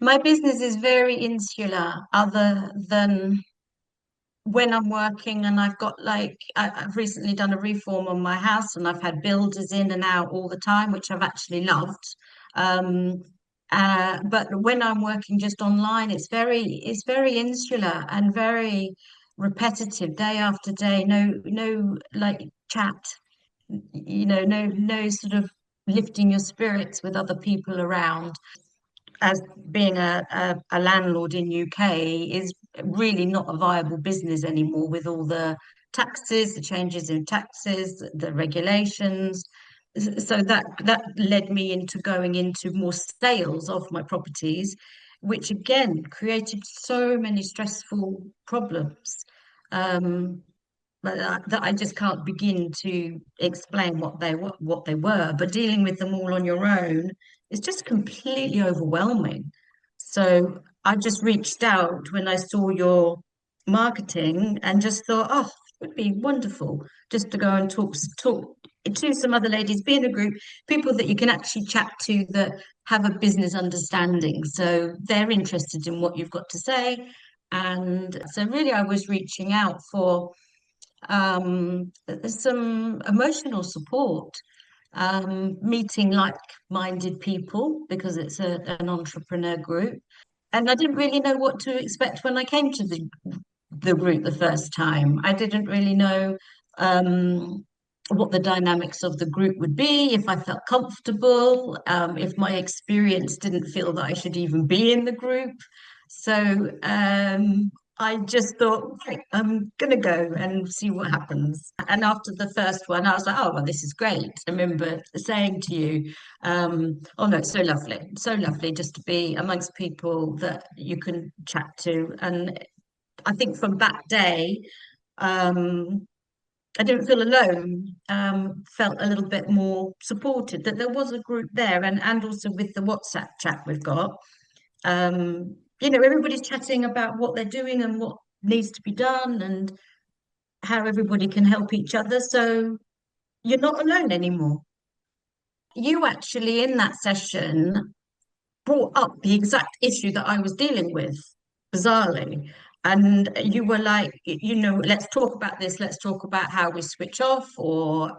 My business is very insular, other than when I'm working and I've got I've recently done a reform on my house and I've had builders in and out all the time, which I've actually loved. Um, but when I'm working just online, it's very insular and very repetitive day after day. No like chat, no sort of lifting your spirits with other people around. As being a landlord in UK is really not a viable business anymore with all the taxes, the changes in taxes, the regulations. So that led me into going into more sales of my properties, which again created so many stressful problems. Um, that I just can't begin to explain what they were. But dealing with them all on your own is just completely overwhelming. So I just reached out when I saw your marketing and just thought, oh, it would be wonderful just to go and talk to some other ladies, be in a group, people that you can actually chat to that have a business understanding. So they're interested in what you've got to say. And so really I was reaching out for some emotional support, meeting like-minded people because it's an entrepreneur group. And I didn't really know what to expect when I came to the group the first time. I didn't really know what the dynamics of the group would be, if I felt comfortable, if my experience didn't feel that I should even be in the group. So I just thought, right, I'm going to go and see what happens. And after the first one, I was like, oh, well, this is great. I remember saying to you, oh, no, it's so lovely just to be amongst people that you can chat to. And I think from that day, um, I didn't feel alone, felt a little bit more supported, that there was a group there, and also with the WhatsApp chat we've got. Everybody's chatting about what they're doing and what needs to be done and how everybody can help each other. So you're not alone anymore. You actually, in that session, brought up the exact issue that I was dealing with, bizarrely. And you were like, let's talk about this. Let's talk about how we switch off, or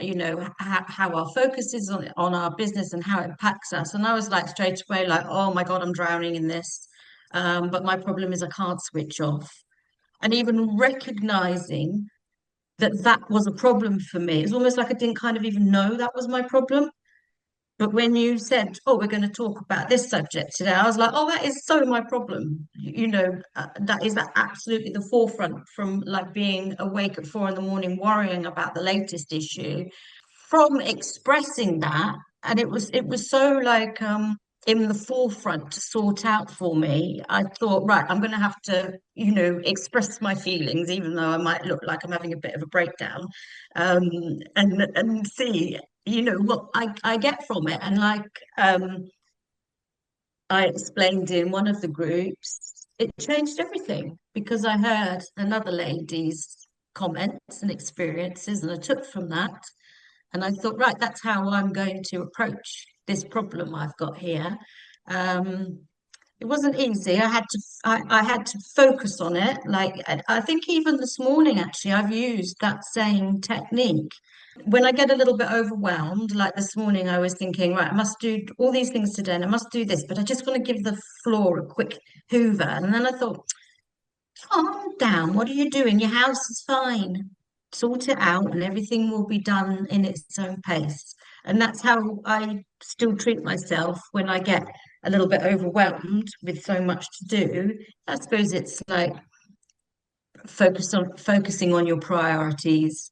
how our focus is on our business and how it impacts us. And I was like straight away, like, oh my God, I'm drowning in this. But my problem is I can't switch off. And even recognizing that that was a problem for me, it's almost like I didn't kind of even know that was my problem. But when you said, "Oh, we're going to talk about this subject today," I was like, "Oh, that is so my problem." That is absolutely the forefront from like being awake at 4 in the morning, worrying about the latest issue. From expressing that, and it was so like in the forefront to sort out for me. I thought, right, I'm going to have to, express my feelings, even though I might look like I'm having a bit of a breakdown, um, and see what I get from it. And like I explained in one of the groups, it changed everything because I heard another lady's comments and experiences, and I took from that. And I thought, right, that's how I'm going to approach this problem I've got here. Um, it wasn't easy. I had to focus on it. Like I think even this morning, actually, I've used that same technique. When I get a little bit overwhelmed, like this morning, I was thinking, right, I must do all these things today and I must do this, but I just want to give the floor a quick hoover. And then I thought, calm down. What are you doing? Your house is fine. Sort it out and everything will be done in its own pace. And that's how I still treat myself when I get a little bit overwhelmed with so much to do. I suppose it's like focusing on your priorities.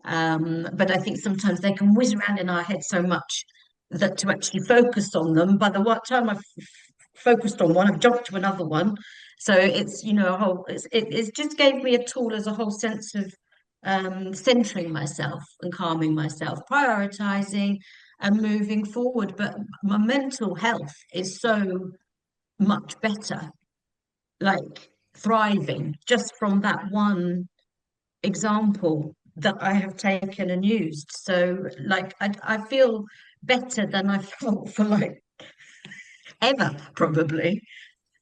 But I think sometimes they can whiz around in our head so much that to actually focus on them, by the time I've focused on one, I've jumped to another one. So it's, a whole, it just gave me a tool as a whole sense of centering myself and calming myself, prioritizing and moving forward. But my mental health is so much better, like thriving just from that one example that I have taken and used. So, like, I feel better than I felt for like ever, probably.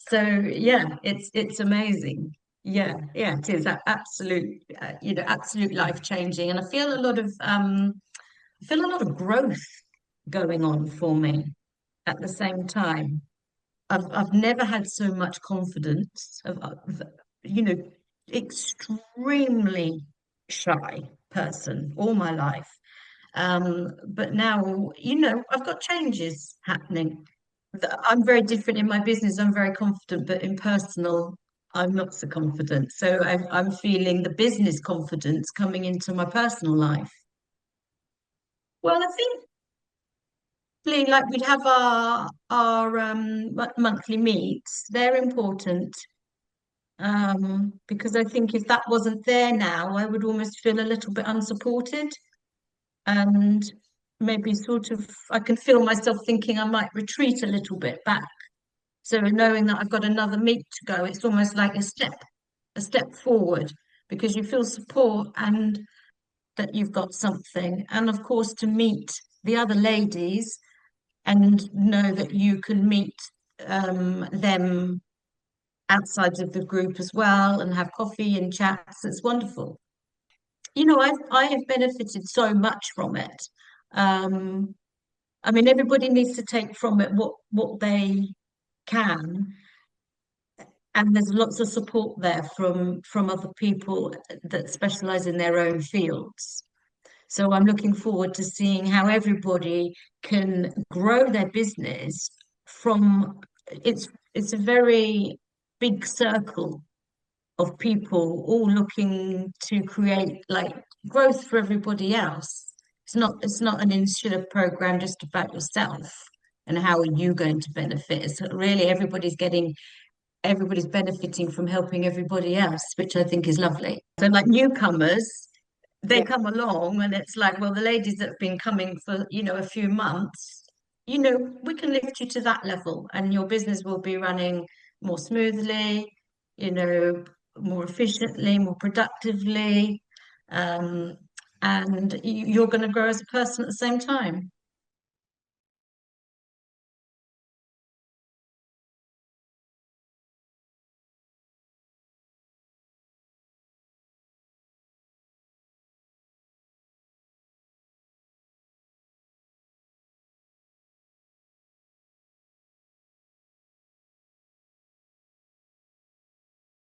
So yeah, it's amazing. Yeah, yeah, it is absolute, absolute life changing, and I feel a lot of growth going on for me at the same time. I've never had so much confidence. You know, extremely shy person all my life. But now, I've got changes happening. I'm very different in my business. I'm very confident, but in personal, I'm not so confident. So I'm feeling the business confidence coming into my personal life. Well, I think like we'd have our monthly meets. They're important because I think if that wasn't there now, I would almost feel a little bit unsupported and maybe sort of I can feel myself thinking I might retreat a little bit back. So knowing that I've got another meet to go, it's almost like a step forward because you feel support and that you've got something. And of course, to meet the other ladies and know that you can meet them outside of the group as well and have coffee and chats. It's wonderful. I have benefited so much from it. Um, I mean, everybody needs to take from it what they can, and there's lots of support there from other people that specialize in their own fields. So I'm looking forward to seeing how everybody can grow their business from it's a very big circle of people all looking to create like growth for everybody else. It's not an insular program just about yourself and how are you going to benefit. It's really everybody's benefiting from helping everybody else, which I think is lovely. So like newcomers, they come along and it's like, well, the ladies that have been coming for, a few months, we can lift you to that level and your business will be running more smoothly, you know, more efficiently, more productively, um, and you're going to grow as a person at the same time.